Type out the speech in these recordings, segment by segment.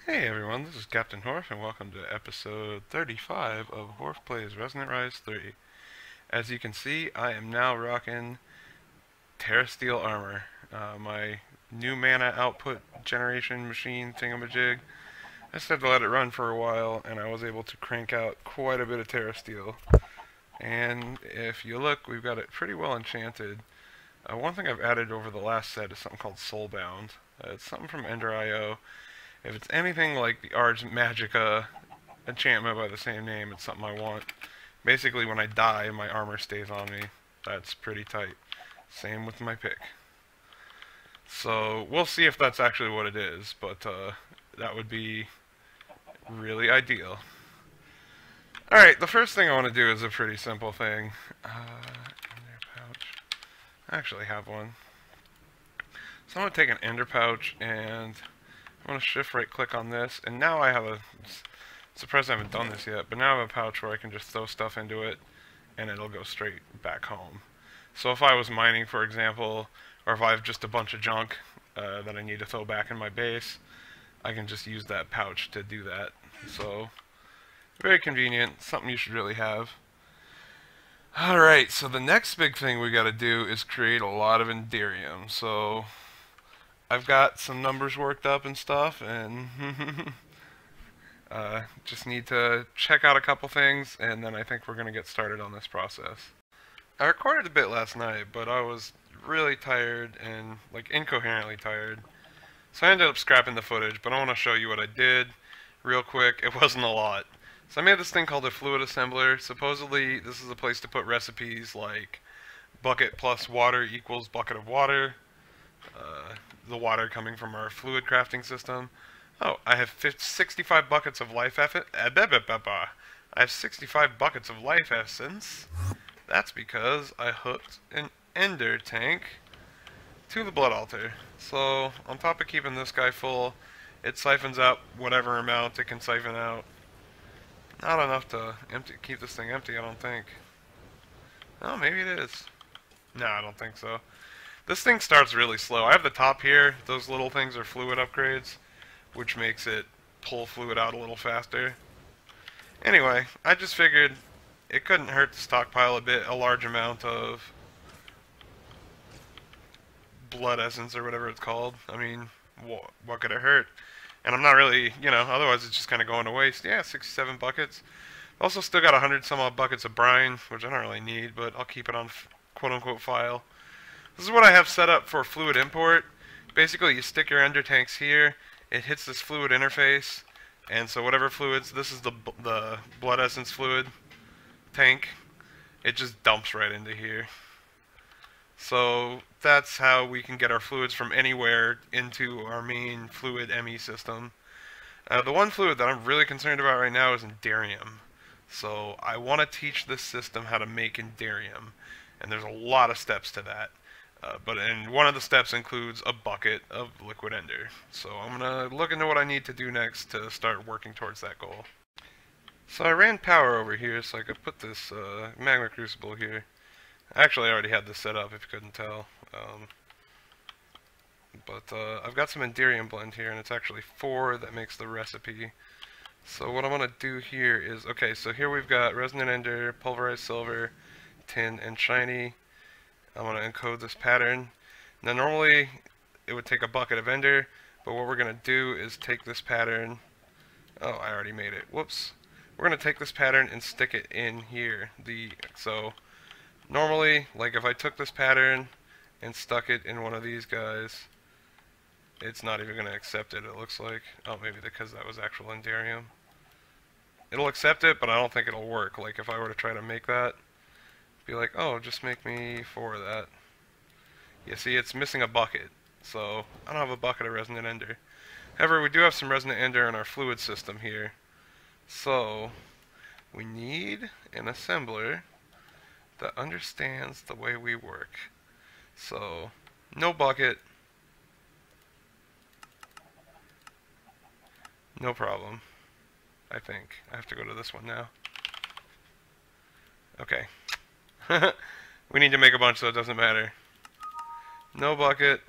Hey everyone, this is Captain Horfe, and welcome to episode 35 of Horfe Plays Resonant Rise 3. As you can see, I am now rocking Terra Steel armor, my new mana output generation machine thingamajig. I just had to let it run for a while, and I was able to crank out quite a bit of Terra Steel. And if you look, we've got it pretty well enchanted. One thing I've added over the last set is something called Soulbound. It's something from Ender.io. If it's anything like the Ars Magica enchantment by the same name, it's something I want. Basically, when I die, my armor stays on me. That's pretty tight. Same with my pick. So, we'll see if that's actually what it is, but that would be really ideal. Alright, the first thing I want to do is a pretty simple thing. Ender pouch. I actually have one. So I'm going to take an ender pouch and I'm going to shift right click on this, and now I have a, surprised I haven't done this yet, but now I have a pouch where I can just throw stuff into it and it'll go straight back home. So if I was mining, for example, or if I have just a bunch of junk that I need to throw back in my base, I can just use that pouch to do that. So, very convenient, something you should really have. Alright, so the next big thing we gotta do is create a lot of Enderium. So, I've got some numbers worked up and stuff, and just need to check out a couple things, and then I think we're going to get started on this process. I recorded a bit last night, but I was really tired and like incoherently tired, so I ended up scrapping the footage, but I want to show you what I did real quick. It wasn't a lot. So I made this thing called a fluid assembler. Supposedly this is a place to put recipes like bucket plus water equals bucket of water. The water coming from our fluid crafting system. Oh, I have 65 buckets of life effort. I have 65 buckets of life essence. That's because I hooked an ender tank to the blood altar. So, on top of keeping this guy full, it siphons out whatever amount it can siphon out. Not enough to keep this thing empty, I don't think. Oh, maybe it is. No, I don't think so. This thing starts really slow. I have the top here. Those little things are fluid upgrades, which makes it pull fluid out a little faster. Anyway, I just figured it couldn't hurt to stockpile a large amount of blood essence or whatever it's called. I mean, what could it hurt? And I'm not really, otherwise it's just kind of going to waste. Yeah, 67 buckets. Also still got 100 some odd buckets of brine, which I don't really need, but I'll keep it on quote-unquote file. This is what I have set up for fluid import. Basically, you stick your ender tanks here, it hits this fluid interface, and so whatever fluids, this is the blood essence fluid tank, it just dumps right into here. So that's how we can get our fluids from anywhere into our main fluid ME system. The one fluid that I'm really concerned about right now is Enderium. So I want to teach this system how to make Enderium, and there's a lot of steps to that. And one of the steps includes a bucket of liquid ender. So I'm going to look into what I need to do next to start working towards that goal. So I ran power over here so I could put this magma crucible here. Actually, I already had this set up if you couldn't tell. I've got some Enderium blend here, and it's actually 4 that makes the recipe. So what I want to do here is, okay, so here we've got resonant ender, pulverized silver, tin, and shiny. I'm going to encode this pattern. Now normally it would take a bucket of ender, but what we're going to do is take this pattern. Oh, I already made it. Whoops. We're going to take this pattern and stick it in here. So normally, like if I took this pattern and stuck it in one of these guys, it's not even going to accept it, it looks like. Oh, maybe because that was actual Enderium. It'll accept it, but I don't think it'll work. Like if I were to try to make that, be like, oh, just make me 4 of that. You see, it's missing a bucket, so I don't have a bucket of resonant ender. However, we do have some resonant ender in our fluid system here, so we need an assembler that understands the way we work. So, no bucket, no problem. I think I have to go to this one now. Okay. We need to make a bunch, so it doesn't matter. No bucket.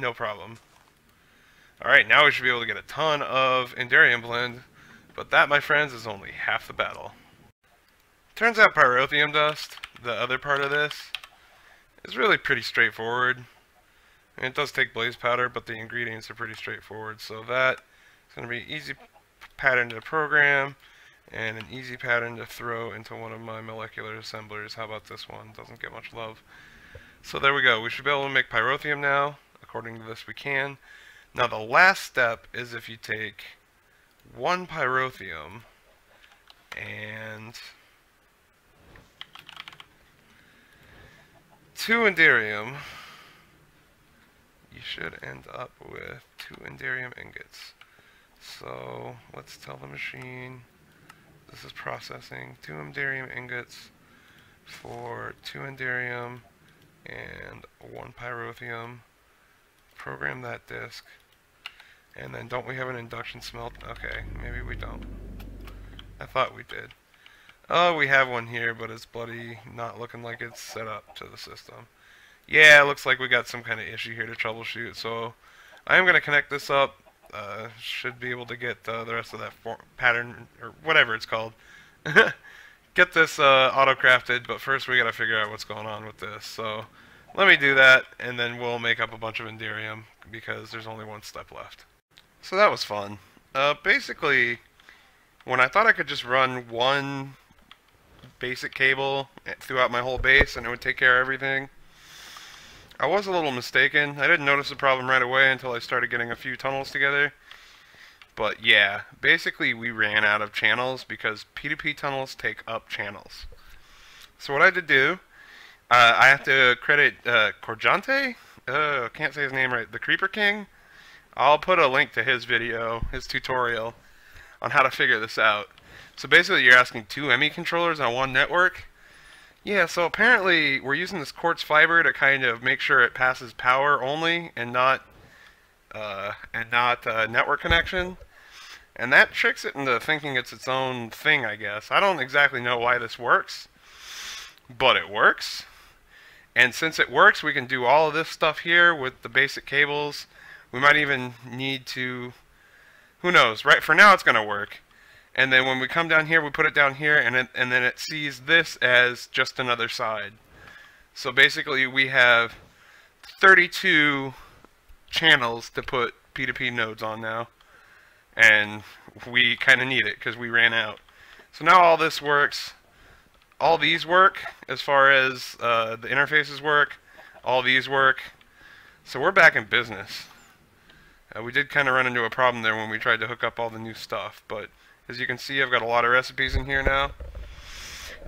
no problem. Alright, now we should be able to get a ton of Enderium blend, but that, my friends, is only half the battle. Turns out pyrotheum dust, the other part of this, is really pretty straightforward. And it does take blaze powder, but the ingredients are pretty straightforward, so that is going to be an easy pattern to program and an easy pattern to throw into one of my molecular assemblers. How about this one? Doesn't get much love. So there we go. We should be able to make pyrotheum now. According to this, we can. Now the last step is if you take one pyrotheum and 2 Enderium, you should end up with 2 Enderium ingots. So let's tell the machine this is processing 2 Enderium ingots for 2 Enderium and 1 pyrotheum. Program that disk. And then don't we have an induction smelt? Okay, maybe we don't. I thought we did. Oh, we have one here, but it's bloody not looking like it's set up to the system. Yeah, it looks like we got some kind of issue here to troubleshoot, so I am going to connect this up. Should be able to get the rest of that pattern, or whatever it's called. Get this auto-crafted, but first we got to figure out what's going on with this. So let me do that, and then we'll make up a bunch of Enderium, because there's only one step left. So that was fun. Basically, when I thought I could just run one basic cable throughout my whole base and it would take care of everything, I was a little mistaken. I didn't notice the problem right away until I started getting a few tunnels together. But yeah, basically we ran out of channels because P2P tunnels take up channels. So what I had to do, I have to credit Corjaantje, can't say his name right, the Creeper King. I'll put a link to his video, his tutorial, on how to figure this out. So basically you're asking 2 ME controllers on one network. Yeah, so apparently we're using this quartz fiber to kind of make sure it passes power only and not network connection. And that tricks it into thinking it's its own thing, I guess. I don't exactly know why this works, but it works. And since it works, we can do all of this stuff here with the basic cables. We might even need to, who knows, right? For now it's going to work. And then when we come down here, we put it down here, and then it sees this as just another side. So basically we have 32 channels to put P2P nodes on now. And we kind of need it because we ran out. So now all this works. All these work as far as the interfaces work. All these work. So we're back in business. We did kind of run into a problem there when we tried to hook up all the new stuff, but as you can see, I've got a lot of recipes in here now.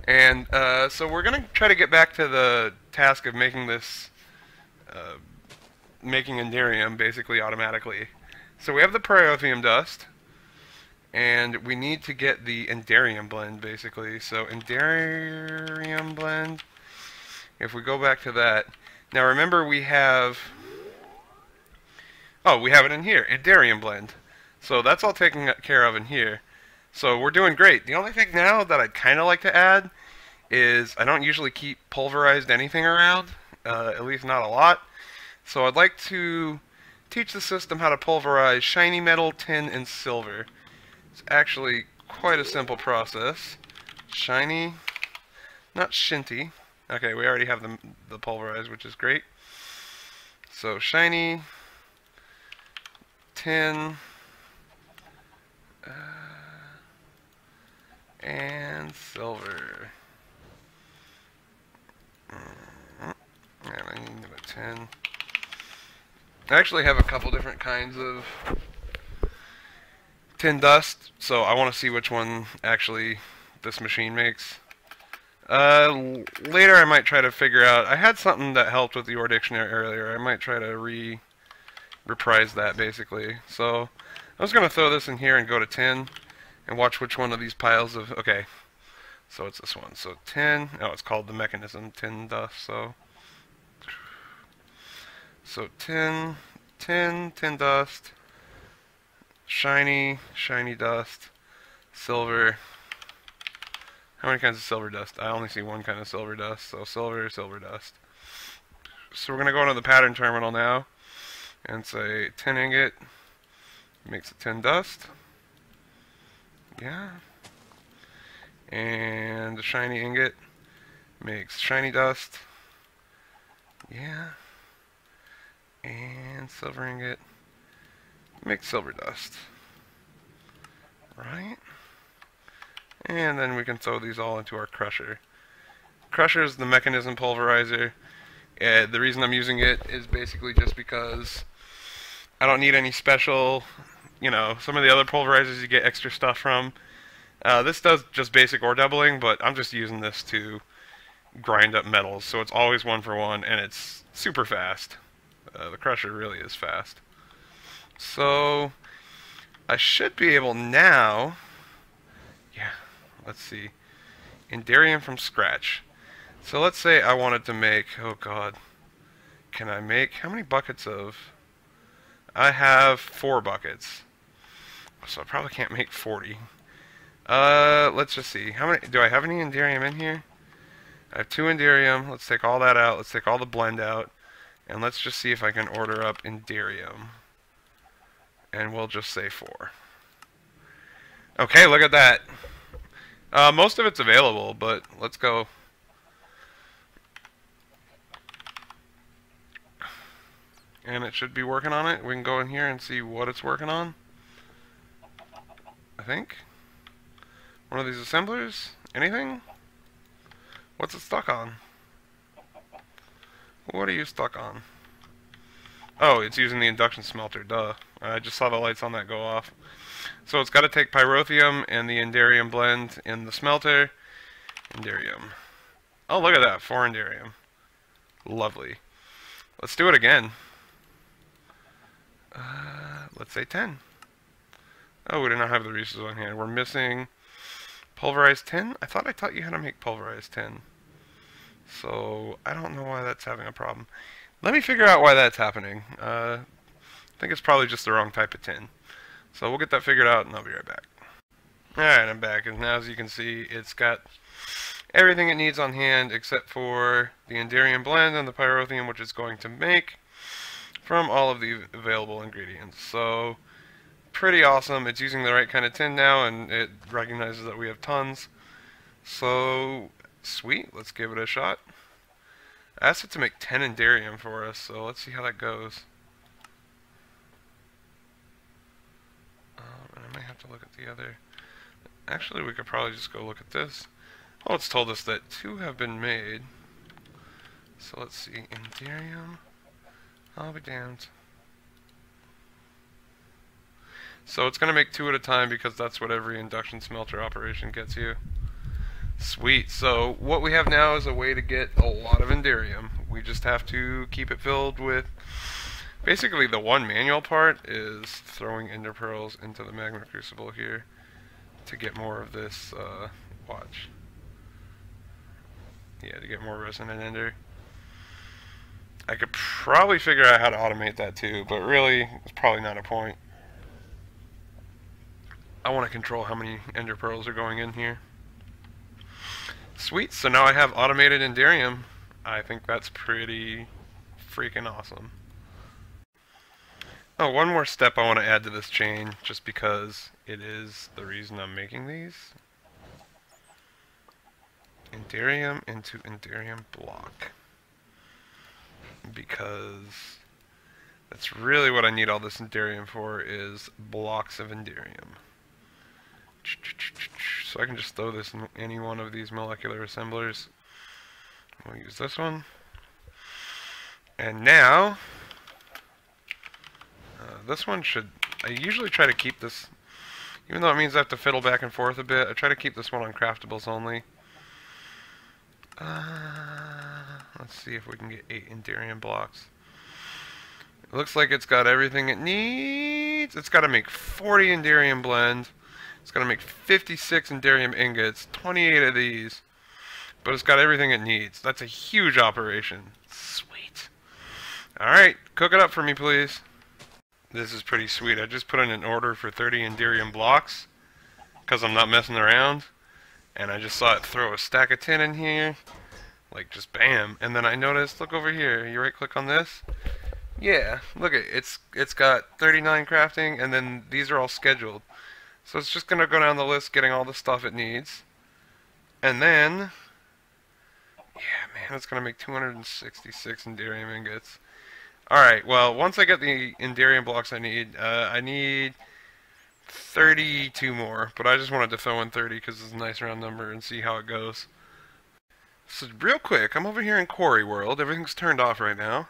And so we're going to try to get back to the task of making this, making Enderium basically automatically. So we have the pyrotheum dust, and we need to get the Enderium blend basically. So Enderium blend, if we go back to that. Now remember we have, oh, we have it in here, Enderium blend. So that's all taken care of in here. So we're doing great. The only thing now that I'd kind of like to add is I don't usually keep pulverized anything around, at least not a lot. So I'd like to teach the system how to pulverize shiny metal, tin, and silver. It's actually quite a simple process. Shiny, not shinty. Okay, we already have the pulverized, which is great. So shiny, tin, and silver. And I need a 10. I actually have a couple different kinds of tin dust, so I want to see which one actually this machine makes. Later I might try to figure out, I had something that helped with the ore dictionary earlier. I might try to reprise that basically. So I was going to throw this in here and go to tin and watch which one of these piles of, okay, so it's this one. So tin, oh, it's called the mechanism, tin dust. So tin dust, shiny dust, silver. How many kinds of silver dust? I only see one kind of silver dust, so silver dust. So we're going to go into the pattern terminal now, and say tin ingot makes a tin dust. Yeah. And the shiny ingot makes shiny dust. Yeah. And silver ingot makes silver dust. Right? And then we can throw these all into our crusher. Crusher is the mechanism pulverizer. The reason I'm using it is basically just because I don't need any special, some of the other pulverizers you get extra stuff from. This does just basic ore doubling, but I'm just using this to grind up metals, so it's always 1-for-1, and it's super fast. The crusher really is fast. So I should be able now, let's see, Indarium from scratch. So let's say I wanted to make, oh god, can I make, how many buckets of, I have 4 buckets, so I probably can't make 40. Let's just see, how many, do I have any Indarium in here? I have 2 Indarium, let's take all that out, let's take all the blend out, and let's just see if I can order up Indarium. And we'll just say 4. Okay, look at that. Most of it's available, but let's go. And it should be working on it. We can go in here and see what it's working on. I think. One of these assemblers? Anything? What's it stuck on? What are you stuck on? Oh, it's using the induction smelter, duh. I just saw the lights on that go off. So it's got to take pyrotheum and the Indarium blend in the smelter. Indarium. Oh, look at that, 4 Indarium. Lovely. Let's do it again. Let's say 10. Oh, we do not have the resources on hand. We're missing pulverized tin? I thought I taught you how to make pulverized tin. So, I don't know why that's having a problem. Let me figure out why that's happening. I think it's probably just the wrong type of tin. So we'll get that figured out and I'll be right back. Alright, I'm back, and now as you can see, it's got everything it needs on hand except for the Indarium blend and the pyrotheum, which it's going to make from all of the available ingredients. So, pretty awesome. It's using the right kind of tin now, and it recognizes that we have tons. So, sweet. Let's give it a shot. I asked it to make 10 Indarium for us, so let's see how that goes. And I might have to look at the other. Actually, we could probably just go look at this. Oh, it's told us that 2 have been made. So let's see. Indarium. I'll be damned. So it's going to make 2 at a time because that's what every induction smelter operation gets you. Sweet. So what we have now is a way to get a lot of Indarium. We just have to keep it filled with... Basically, the one manual part is throwing ender pearls into the magma crucible here to get more of this, watch. Yeah, to get more resonant ender. I could probably figure out how to automate that too, but really, it's probably not a point. I want to control how many ender pearls are going in here. Sweet, so now I have automated Indarium. I think that's pretty freaking awesome. Oh, one more step I want to add to this chain, just because it is the reason I'm making these. Indarium into Indarium block. Because that's really what I need all this Indarium for, is blocks of Indarium. So I can just throw this in any one of these molecular assemblers. We'll use this one. And now, this one should, I usually try to keep this, even though it means I have to fiddle back and forth a bit, I try to keep this one on craftables only. Let's see if we can get 8 Indarium blocks. It looks like it's got everything it needs. It's got to make 40 Indarium blend. It's got to make 56 Indarium ingots, 28 of these. But it's got everything it needs. That's a huge operation. Sweet. Alright, cook it up for me, please. This is pretty sweet. I just put in an order for 30 Indarium blocks because I'm not messing around. And I just saw it throw a stack of tin in here. Like, just bam. And then I noticed, look over here. You right click on this. Yeah, look at it. It's got 39 crafting, and then these are all scheduled. So it's just gonna go down the list, getting all the stuff it needs, and then yeah, man, it's gonna make 266 Enderium ingots. All right, well, once I get the Enderium blocks I need 32 more, but I just wanted to throw in 30 because it's a nice round number and see how it goes. So real quick, I'm over here in Quarry World. Everything's turned off right now.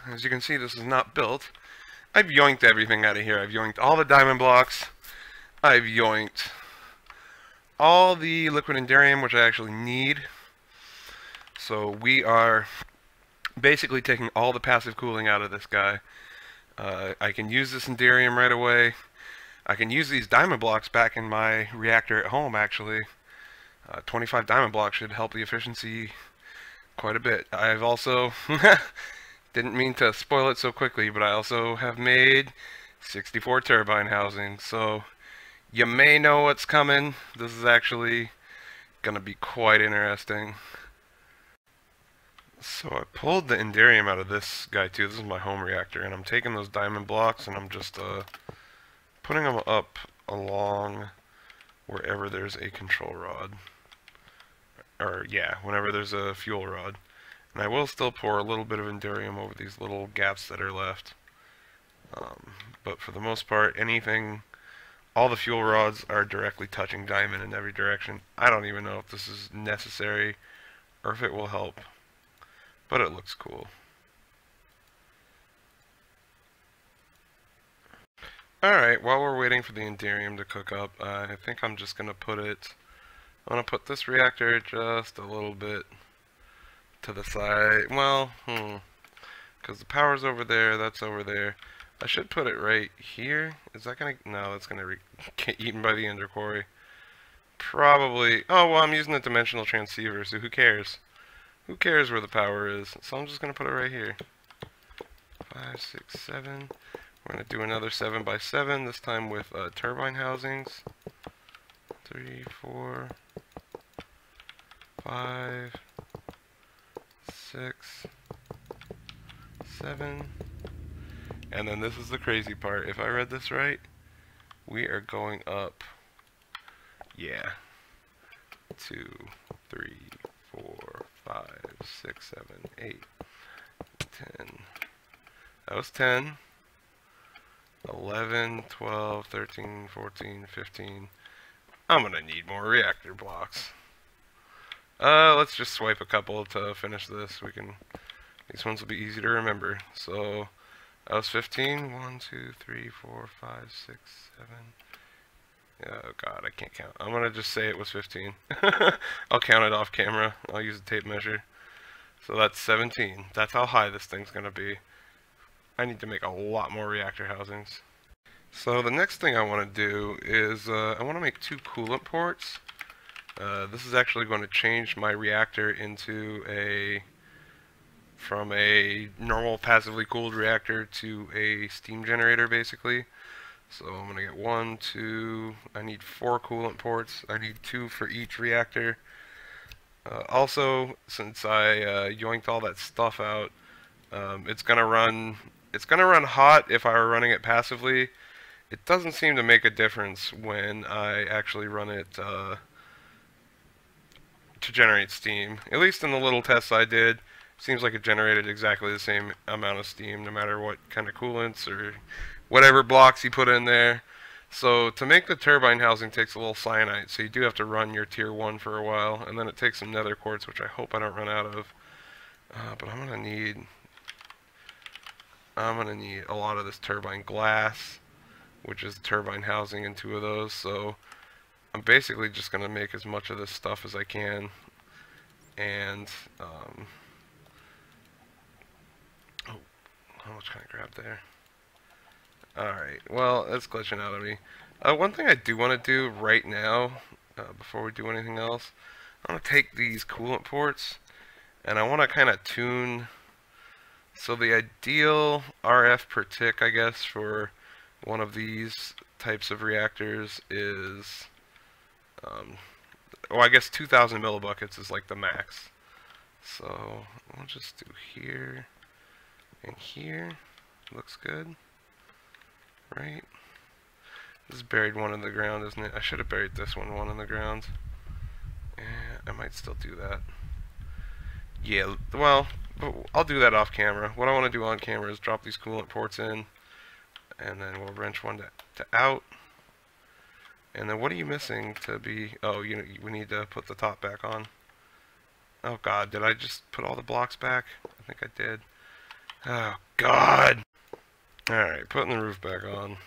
As you can see, this is not built. I've yoinked everything out of here. I've yoinked all the diamond blocks. I've yoinked all the liquid Enderium, which I actually need. So we are basically taking all the passive cooling out of this guy. I can use this Enderium right away. I can use these diamond blocks back in my reactor at home, actually. 25 diamond blocks should help the efficiency quite a bit. I've also, didn't mean to spoil it so quickly, but I also have made 64 turbine housings, so you may know what's coming. This is actually going to be quite interesting. So I pulled the Enderium out of this guy too. This is my home reactor, and I'm taking those diamond blocks and I'm just putting them up along wherever there's a control rod. Or yeah, whenever there's a fuel rod. And I will still pour a little bit of Enderium over these little gaps that are left. But for the most part, all the fuel rods are directly touching diamond in every direction. I don't even know if this is necessary or if it will help, but it looks cool. Alright, while we're waiting for the Enderium to cook up, I think I'm just going to I'm going to put this reactor just a little bit to the side. Well, because the power's over there, that's over there. I should put it right here. Is that going to... No, that's going to get eaten by the Ender Quarry. Probably... Oh, well, I'm using a dimensional transceiver, so who cares? Who cares where the power is? So I'm just going to put it right here. 5, 6, 7. We're going to do another 7 by 7, this time with turbine housings. 3, 4, 5, 6, 7. And then this is the crazy part. If I read this right, we are going up, yeah, 2, 3, 4, 5, 6, 7, 8, 10. That was 10. 11, 12, 13, 14, 15. I'm gonna need more reactor blocks. Let's just swipe a couple to finish this. These ones will be easy to remember. So, that was 15. 1, 2, 3, 4, 5, 6, 7. Oh god, I can't count. I'm gonna just say it was 15. I'll count it off camera. I'll use a tape measure. So that's 17. That's how high this thing's gonna be. I need to make a lot more reactor housings. So the next thing I want to do is I want to make 2 coolant ports. This is actually going to change my reactor from a normal passively cooled reactor to a steam generator, basically. So I'm going to get 1, 2, I need 4 coolant ports. I need 2 for each reactor. Also, since I yoinked all that stuff out, it's gonna run hot if I were running it passively. It doesn't seem to make a difference when I actually run it to generate steam. At least in the little tests I did, seems like it generated exactly the same amount of steam no matter what kind of coolants or whatever blocks you put in there. So to make the turbine housing takes a little cyanite, so you do have to run your tier 1 for a while, and then it takes some nether quartz, which I hope I don't run out of. But I'm gonna need a lot of this turbine glass, which is the turbine housing in 2 of those. So I'm basically just gonna make as much of this stuff as I can, and oh, how much can I grab there? Alright, well, that's glitching out of me. One thing I do want to do right now, before we do anything else, I'm going to take these coolant ports, and I want to kind of tune. So the ideal RF per tick, I guess, for one of these types of reactors is, well, I guess 2,000 millibuckets is like the max. So, we'll just do here. And here, looks good. Right? This is buried one in the ground, isn't it? I should have buried this one in the ground. I might still do that. Yeah, well, I'll do that off camera. What I want to do on camera is drop these coolant ports in, and then we'll wrench one to out. And then what are you missing to be... Oh, we need to put the top back on. Oh god, did I just put all the blocks back? I think I did. Oh god! Alright, putting the roof back on.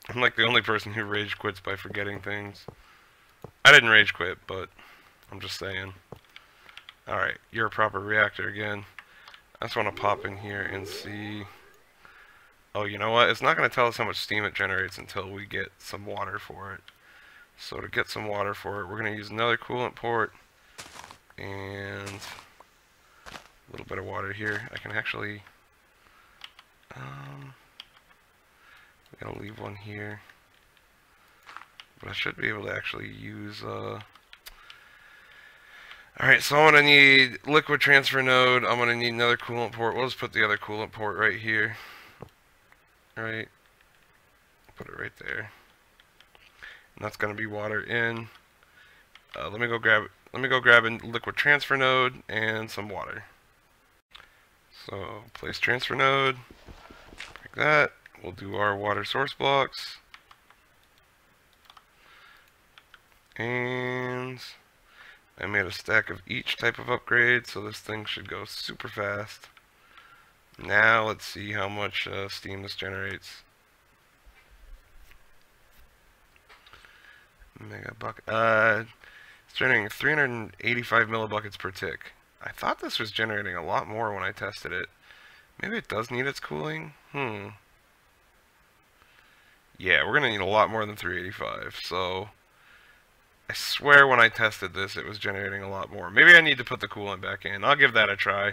I'm like the only person who rage quits by forgetting things. I didn't rage quit, but I'm just saying. Alright, you're a proper reactor again. I just want to pop in here and see... Oh, you know what? It's not going to tell us how much steam it generates until we get some water for it. So to get some water for it, we're going to use another coolant port and a little bit of water here. I can actually... I'm going to leave one here. But I should be able to actually use... Alright, so I'm going to need liquid transfer node. I'm going to need another coolant port. We'll just put the other coolant port right here. Right. Put it right there. And that's going to be water in. Let me go grab a liquid transfer node and some water. So place transfer node like that. We'll do our water source blocks. And I made a stack of each type of upgrade, so this thing should go super fast. Now let's see how much steam this generates. Mega bucket. It's generating 385 millibuckets per tick. I thought this was generating a lot more when I tested it. Maybe it does need its cooling? Yeah, we're gonna need a lot more than 385, so... I swear when I tested this it was generating a lot more. Maybe I need to put the coolant back in. I'll give that a try.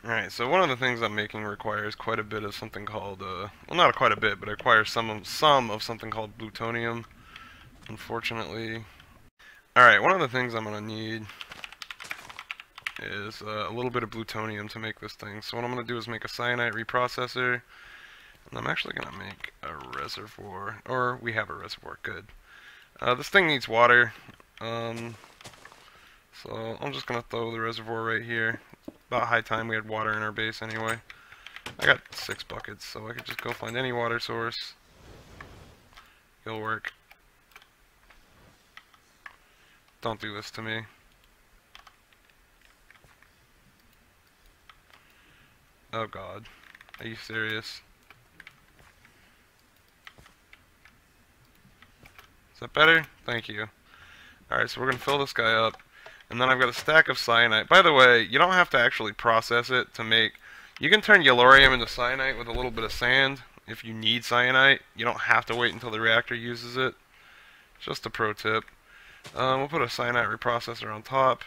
Alright, so one of the things I'm making requires quite a bit of something called, well, not quite a bit, but it requires some of something called plutonium, unfortunately. Alright, one of the things I'm going to need is a little bit of plutonium to make this thing. So what I'm going to do is make a cyanide reprocessor, and I'm actually going to make a reservoir, or we have a reservoir, good. This thing needs water, so I'm just going to throw the reservoir right here. About high time we had water in our base anyway. I got 6 buckets, so I could just go find any water source. It'll work. Don't do this to me. Oh god. Are you serious? Is that better? Thank you. Alright, so we're going to fill this guy up. And then I've got a stack of cyanide. By the way, you don't have to actually process it to make... You can turn yellorium into cyanide with a little bit of sand if you need cyanide. You don't have to wait until the reactor uses it. Just a pro tip. We'll put a cyanide reprocessor on top.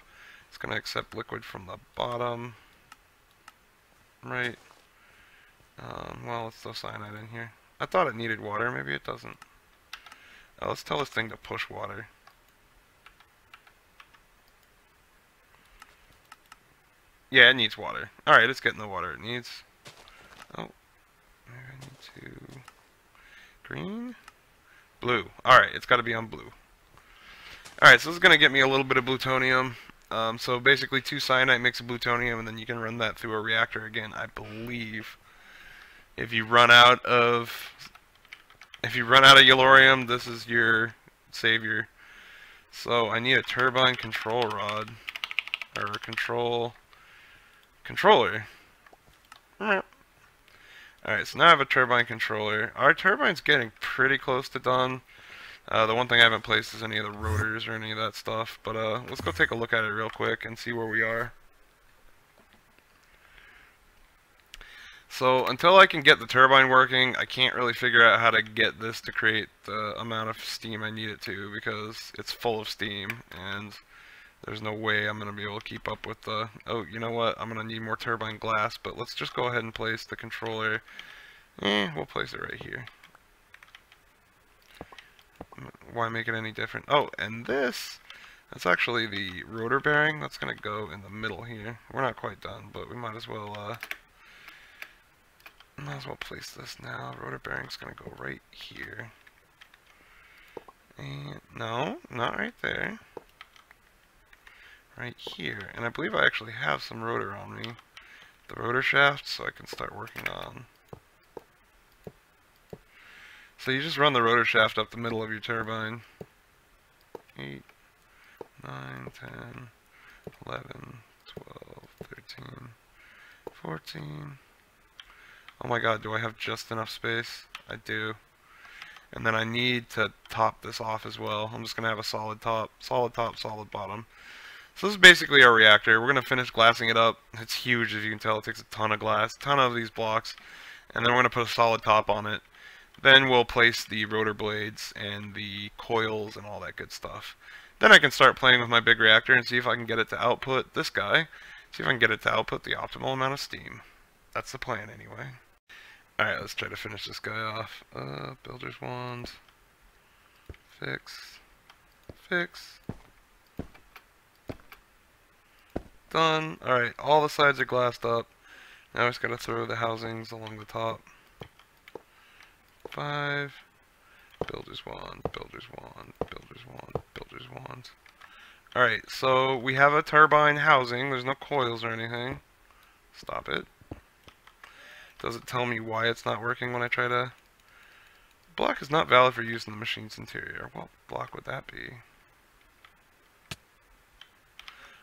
It's going to accept liquid from the bottom. Right. Well, let's throw cyanide in here. I thought it needed water. Maybe it doesn't. Let's tell this thing to push water. Yeah, it needs water. Alright, it's getting the water it needs. Oh. Maybe I need to... Green? Blue. Alright, it's got to be on blue. Alright, so this is going to get me a little bit of plutonium. So basically 2 cyanide makes a plutonium, and then you can run that through a reactor again, I believe. If you run out of yellorium, this is your savior. So I need a turbine control rod. Or a controller. Alright, so now I have a turbine controller. Our turbine's getting pretty close to done. The one thing I haven't placed is any of the rotors or any of that stuff. But let's go take a look at it real quick and see where we are. So until I can get the turbine working, I can't really figure out how to get this to create the amount of steam I need it to, because it's full of steam and there's no way I'm going to be able to keep up with the... Oh, you know what? I'm going to need more turbine glass, but let's just go ahead and place the controller. We'll place it right here. Why make it any different? Oh, and this That's actually the rotor bearing. That's going to go in the middle here. We're not quite done, but we might as well place this now. Rotor bearing's going to go right here. And no, not right there. Right here. And I believe I actually have some rotor on me. The rotor shaft, so I can start working on. So you just run the rotor shaft up the middle of your turbine. 8, 9, 10, 11, 12, 13, 14. Oh my god, do I have just enough space? I do. And then I need to top this off as well. I'm just going to have a solid top, solid bottom. So this is basically our reactor. We're going to finish glassing it up. It's huge, as you can tell. It takes a ton of glass, ton of these blocks. And then we're going to put a solid top on it. Then we'll place the rotor blades and the coils and all that good stuff. Then I can start playing with my big reactor and see if I can get it to output this guy. See if I can get it to output the optimal amount of steam. That's the plan anyway. Alright, let's try to finish this guy off. Builder's wand. Fix. Fix. Done. Alright, all the sides are glassed up. Now I just gotta throw the housings along the top. 5. Builder's wand, builder's wand, builder's wand, builder's wand. Alright, so we have a turbine housing. There's no coils or anything. Stop it. Does it tell me why it's not working when I try to... Block is not valid for use in the machine's interior. What block would that be?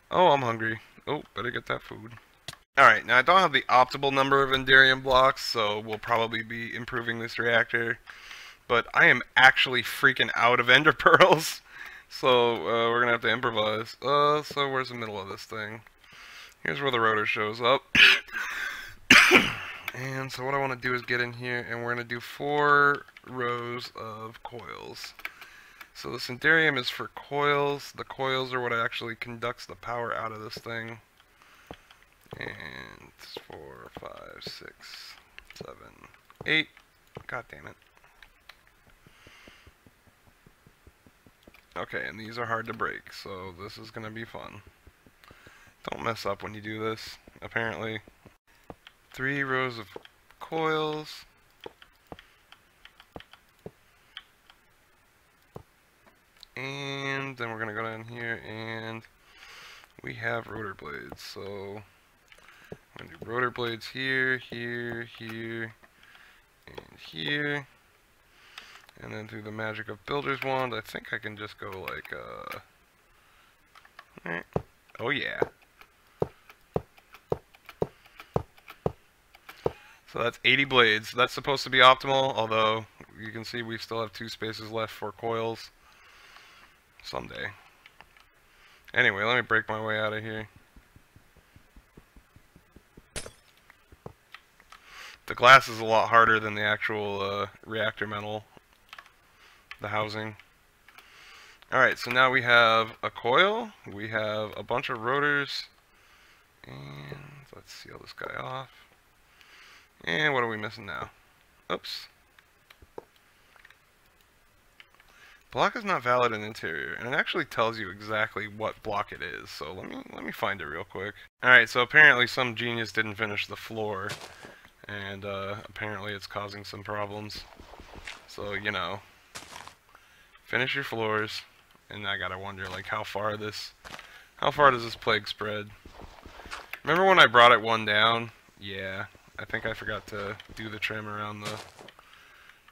Oh, I'm hungry. Oh, better get that food. Alright, now I don't have the optimal number of Enderium blocks, so we'll probably be improving this reactor. But I am actually freaking out of ender pearls. So, we're gonna have to improvise. So where's the middle of this thing? Here's where the rotor shows up. And so what I want to do is get in here, and we're going to do 4 rows of coils. So this Enderium is for coils. The coils are what actually conducts the power out of this thing. And 4, 5, 6, 7, 8. God damn it. Okay, and these are hard to break, so this is going to be fun. Don't mess up when you do this, apparently. 3 rows of coils. And then we're going to go down here and we have rotor blades. So I'm going to do rotor blades here, here, here, and here. And then through the magic of Builder's Wand, I think I can just go like, oh yeah. So that's 80 blades. That's supposed to be optimal, although you can see we still have 2 spaces left for coils. Someday. Anyway, let me break my way out of here. The glass is a lot harder than the actual reactor metal, the housing. Alright, so now we have a coil, we have a bunch of rotors, and let's seal this guy off. And what are we missing now? Oops. Block is not valid in interior, and it actually tells you exactly what block it is. So let me find it real quick. All right, so apparently some genius didn't finish the floor, and apparently it's causing some problems. So you know, finish your floors, and I gotta wonder like how far does this plague spread? Remember when I brought it one down? Yeah. I think I forgot to do the trim around the...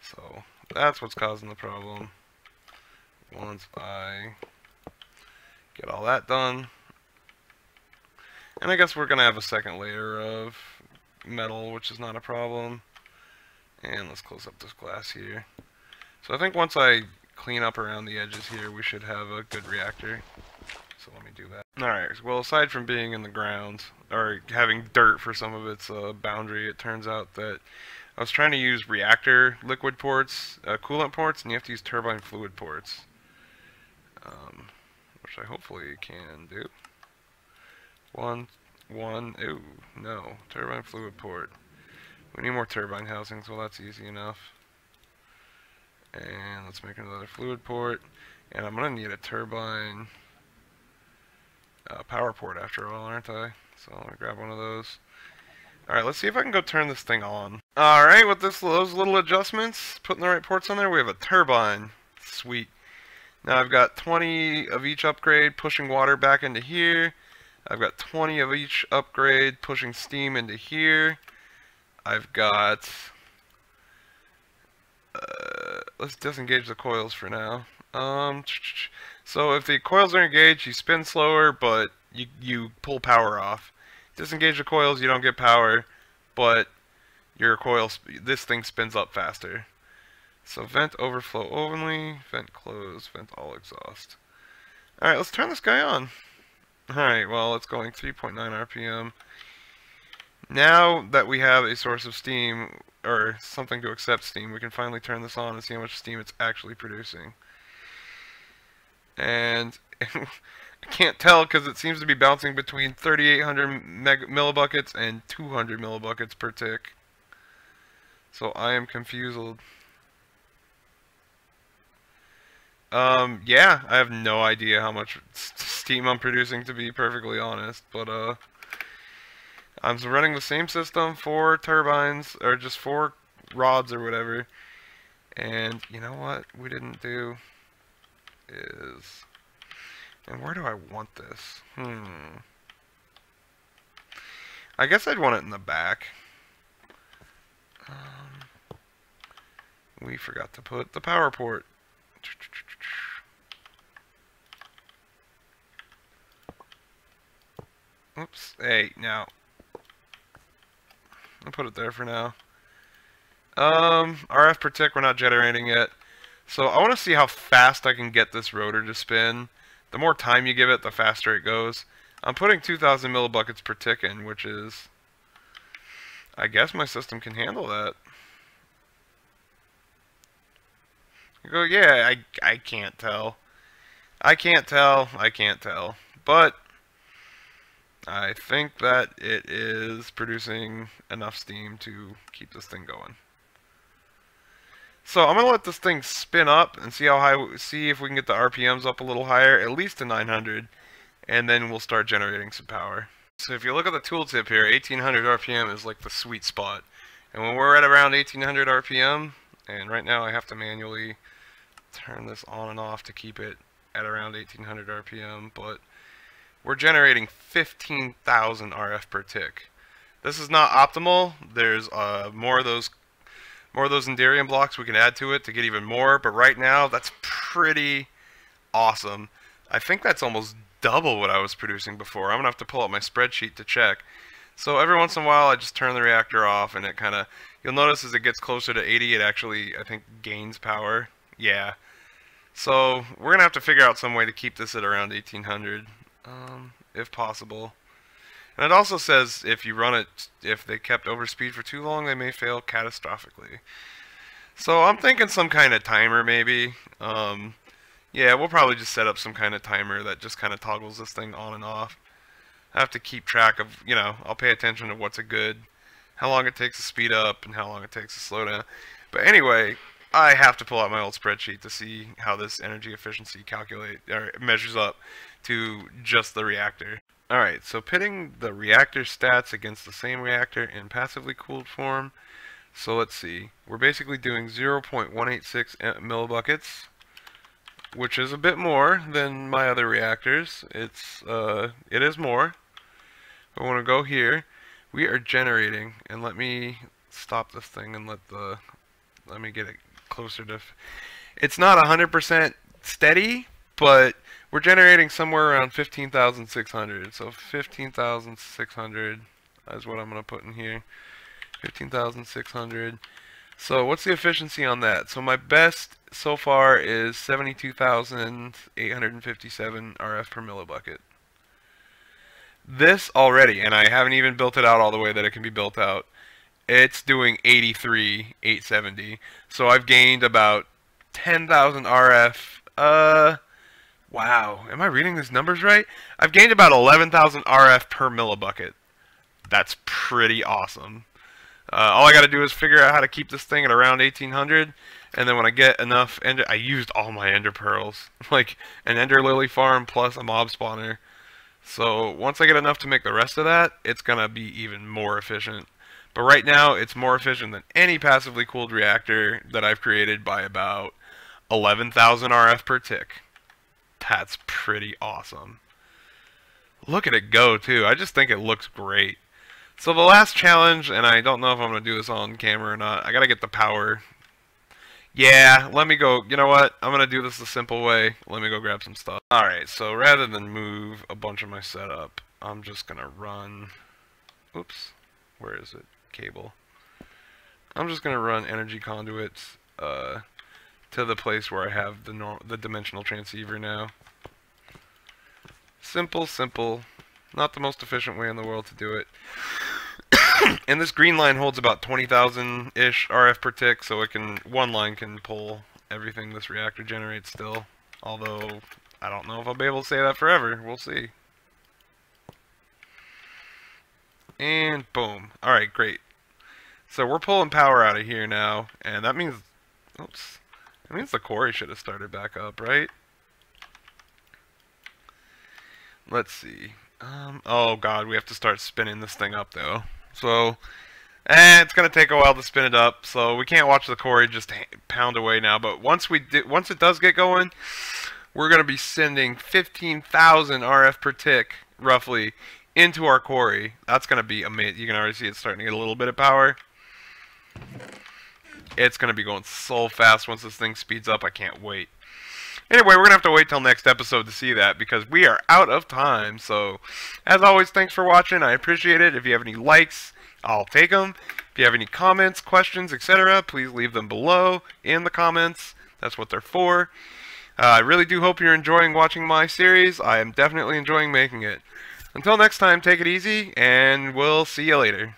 So, that's what's causing the problem. Once I get all that done. And I guess we're going to have a second layer of metal, which is not a problem. And let's close up this glass here. So I think once I clean up around the edges here, we should have a good reactor. So let me do that. Alright, well aside from being in the ground, or having dirt for some of its boundary, it turns out that I was trying to use reactor liquid ports, coolant ports, and you have to use turbine fluid ports. Which I hopefully can do. Ooh, no, turbine fluid port. We need more turbine housings, well that's easy enough. And let's make another fluid port, and I'm going to need a turbine power port after all, aren't I? So I'm gonna grab one of those. Alright, let's see if I can go turn this thing on. Alright, with those little adjustments, putting the right ports on there, we have a turbine. Sweet. Now I've got 20 of each upgrade pushing water back into here. I've got 20 of each upgrade pushing steam into here. I've got... let's disengage the coils for now. So if the coils are engaged, you spin slower, but you pull power off. Disengage the coils, you don't get power, but your this thing spins up faster. So vent overflow only, vent close, vent all exhaust. Alright, let's turn this guy on. Alright, well, it's going 3.9 RPM. Now that we have a source of steam, or something to accept steam, we can finally turn this on and see how much steam it's actually producing. And I can't tell because it seems to be bouncing between 3,800 millibuckets and 200 millibuckets per tick. So I am confused. Yeah, I have no idea how much steam I'm producing, to be perfectly honest, but I'm running the same system, 4 turbines, or just 4 rods or whatever, and you know what we didn't do is, and where do I want this? I guess I'd want it in the back. We forgot to put the power port. Oops. Hey, now. I'll put it there for now. RF per tick, we're not generating yet. So I want to see how fast I can get this rotor to spin. The more time you give it, the faster it goes. I'm putting 2,000 millibuckets per tick in, which is... I guess my system can handle that. You go, yeah, I can't tell. I can't tell. But I think that it is producing enough steam to keep this thing going. So I'm gonna let this thing spin up and see how high, see if we can get the RPMs up a little higher, at least to 900, and then we'll start generating some power. So if you look at the tooltip here, 1800 RPM is like the sweet spot. And when we're at around 1800 RPM, and right now I have to manually turn this on and off to keep it at around 1800 RPM, but we're generating 15,000 RF per tick. This is not optimal. There's more of those Enderium blocks we can add to it to get even more, but right now that's pretty awesome. I think that's almost double what I was producing before. I'm gonna have to pull up my spreadsheet to check. So every once in a while I just turn the reactor off and it kinda, you'll notice as it gets closer to 80 it actually, I think, gains power. Yeah. So we're gonna have to figure out some way to keep this at around 1800, if possible. And it also says if you run it, if they kept overspeed for too long, they may fail catastrophically. So I'm thinking some kind of timer maybe. Yeah, we'll probably just set up some kind of timer that just kind of toggles this thing on and off. I have to keep track of, you know, I'll pay attention to what's a good, how long it takes to speed up and how long it takes to slow down. But anyway, I have to pull out my old spreadsheet to see how this energy efficiency measures up to just the reactor. Alright, so pitting the reactor stats against the same reactor in passively cooled form. So let's see, we're basically doing 0.186 millibuckets, which is a bit more than my other reactors. It is more. I want to go here. We are generating, and let me stop this thing and let me get it closer to. It's not 100% steady, but we're generating somewhere around 15,600. So 15,600 is what I'm going to put in here. 15,600. So what's the efficiency on that? So my best so far is 72,857 RF per millibucket. This already, and I haven't even built it out all the way that it can be built out, it's doing 83,870. So I've gained about 10,000 RF. Wow, am I reading these numbers right? I've gained about 11,000 RF per millibucket. That's pretty awesome. All I got to do is figure out how to keep this thing at around 1800, and then when I get enough I used all my ender pearls, like an ender lily farm plus a mob spawner. So once I get enough to make the rest of that, it's going to be even more efficient. But right now, it's more efficient than any passively cooled reactor that I've created by about 11,000 RF per tick. That's pretty awesome. Look at it go, too. I just think it looks great. So the last challenge, and I don't know if I'm going to do this on camera or not, I got to get the power. Yeah, let me go. You know what? I'm going to do this the simple way. Let me go grab some stuff. Alright, so rather than move a bunch of my setup, I'm just going to run... Oops. Where is it? Cable. I'm just going to run energy conduits to the place where I have the dimensional transceiver now. Simple, simple. Not the most efficient way in the world to do it. And this green line holds about 20,000-ish RF per tick, so one line can pull everything this reactor generates still. Although, I don't know if I'll be able to say that forever. We'll see. And boom. Alright, great. So we're pulling power out of here now, and that means... Oops. That means the quarry should have started back up, right? Let's see. Oh god, we have to start spinning this thing up though. So, it's gonna take a while to spin it up. So we can't watch the quarry just pound away now. But once it does get going, we're gonna be sending 15,000 RF per tick roughly into our quarry. That's gonna be amazing. You can already see it's starting to get a little bit of power. It's gonna be going so fast once this thing speeds up. I can't wait. Anyway, we're going to have to wait till next episode to see that because we are out of time. So, as always, thanks for watching. I appreciate it. If you have any likes, I'll take them. If you have any comments, questions, etc., please leave them below in the comments. That's what they're for. I really do hope you're enjoying watching my series. I am definitely enjoying making it. Until next time, take it easy, and we'll see you later.